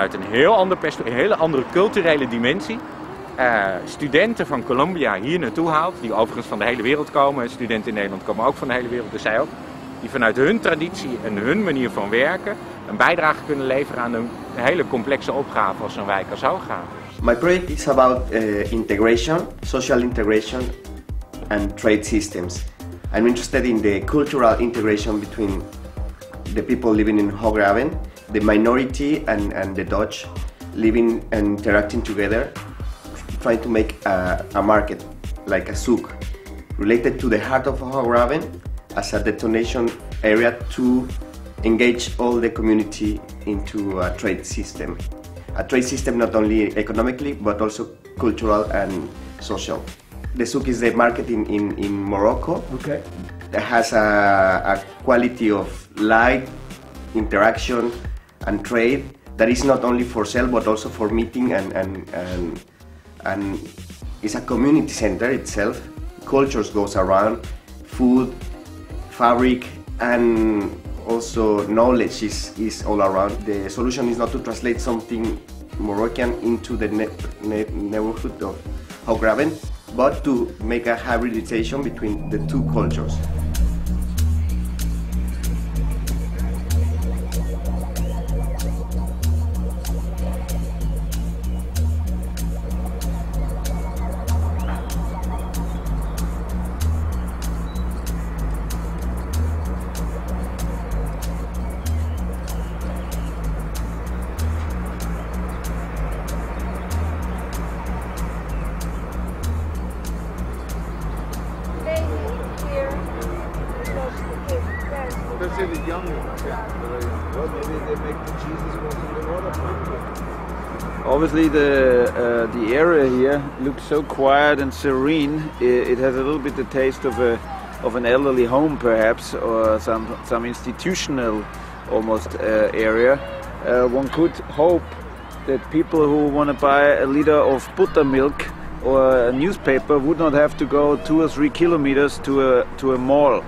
Uit een heel ander perspectief, een hele andere culturele dimensie. Studenten van Columbia hier naartoe haalt, die overigens van de hele wereld komen. Studenten in Nederland komen ook van de hele wereld, dus zij ook. Die vanuit hun traditie en hun manier van werken een bijdrage kunnen leveren aan een hele complexe opgave als een wijk als Hoograven. My project is about integration, social integration and trade systems. I'm interested in the cultural integration between the people living in Hoograven, the minority and the Dutch living and interacting together, trying to make a market, like a souk, related to the heart of Hoograven as a detonation area to engage all the community into a trade system. A trade system not only economically but also cultural and social. The souk is the market in Morocco. Okay. That has a quality of light, interaction and trade that is not only for sale but also for meeting and it's a community center itself. Cultures goes around, food, fabric and also knowledge is all around. The solution is not to translate something Moroccan into the neighborhood of Hoograven, but to make a hybridization between the two cultures. That's in the young ones, yeah. Well, maybe they make the cheeses in the water. Obviously, the area here looks so quiet and serene. It has a little bit the taste of an elderly home, perhaps, or some institutional almost area. One could hope that people who want to buy a liter of buttermilk or a newspaper would not have to go 2 or 3 kilometers to a mall.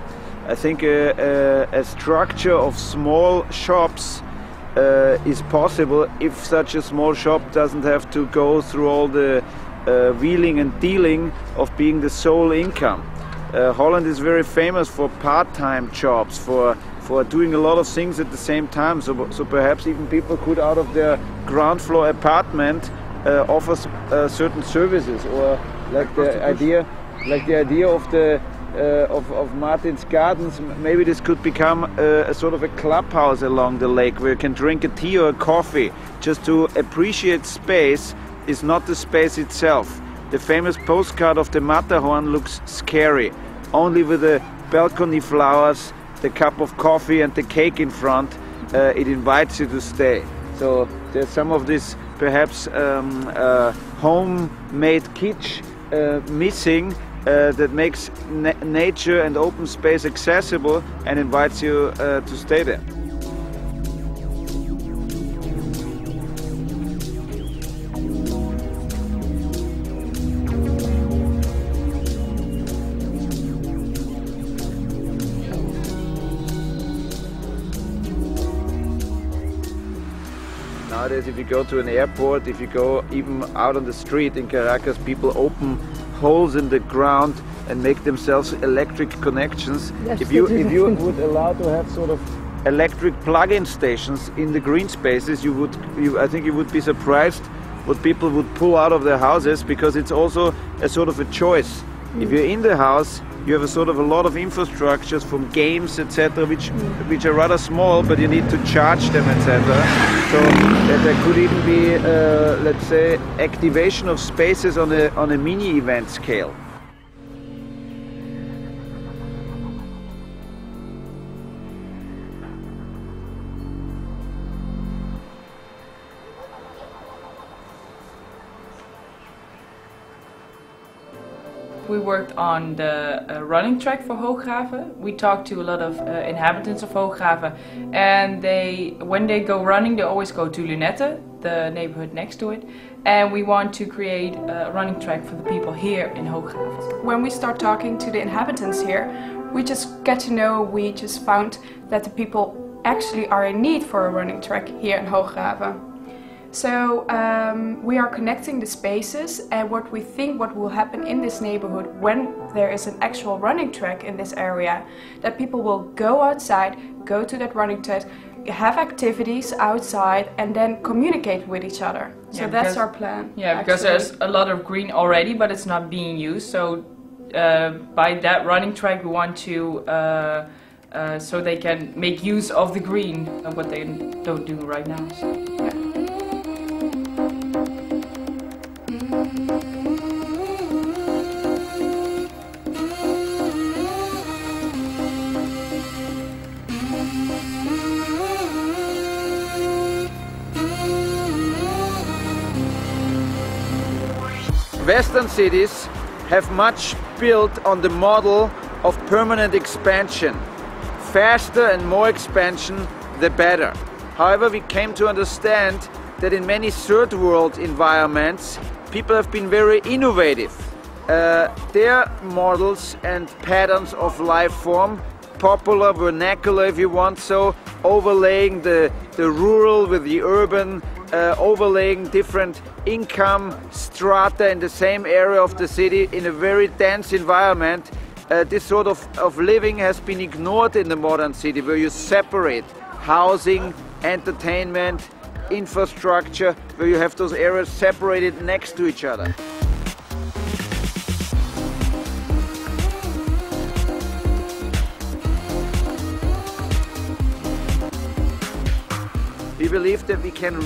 I think a structure of small shops is possible if such a small shop doesn't have to go through all the wheeling and dealing of being the sole income. Holland is very famous for part-time jobs, for doing a lot of things at the same time, so perhaps even people could out of their ground floor apartment offer certain services, or like the idea of Martin's Gardens. Maybe this could become a sort of a clubhouse along the lake where you can drink a tea or a coffee. Just to appreciate space is not the space itself. The famous postcard of the Matterhorn looks scary. Only with the balcony flowers, the cup of coffee and the cake in front, it invites you to stay. So there's some of this perhaps homemade kitsch missing, that makes nature and open space accessible and invites you to stay there. Nowadays, if you go to an airport, if you go even out on the street in Caracas, people open holes in the ground and make themselves electric connections. Yes, if you would allow to have sort of electric plug-in stations in the green spaces, I think you would be surprised what people would pull out of their houses, because it's also a sort of a choice. If you're in the house, you have a lot of infrastructures from games, etc., which are rather small, but you need to charge them, etc. So there could even be, let's say, activation of spaces on a mini event scale. We worked on the running track for Hoograven. We talked to a lot of inhabitants of Hoograven, and when they go running, they always go to Lunette, the neighborhood next to it, and we want to create a running track for the people here in Hoograven. When we start talking to the inhabitants here, we just found that the people actually are in need for a running track here in Hoograven. So we are connecting the spaces, and what we think what will happen in this neighborhood when there is an actual running track in this area, that people will go outside, go to that running track, have activities outside, and then communicate with each other. So that's our plan. Yeah, because there's a lot of green already, but it's not being used. So by that running track, we want to so they can make use of the green, of what they don't do right now. So, yeah. Western cities have much built on the model of permanent expansion. Faster and more expansion, the better. However, we came to understand that in many third world environments, people have been very innovative. Their models and patterns of life form, popular, vernacular if you want so, overlaying the rural with the urban, overlaying different income strata in the same area of the city in a very dense environment. This sort of living has been ignored in the modern city, where you separate housing, entertainment, infrastructure, where you have those areas separated next to each other. We believe that we can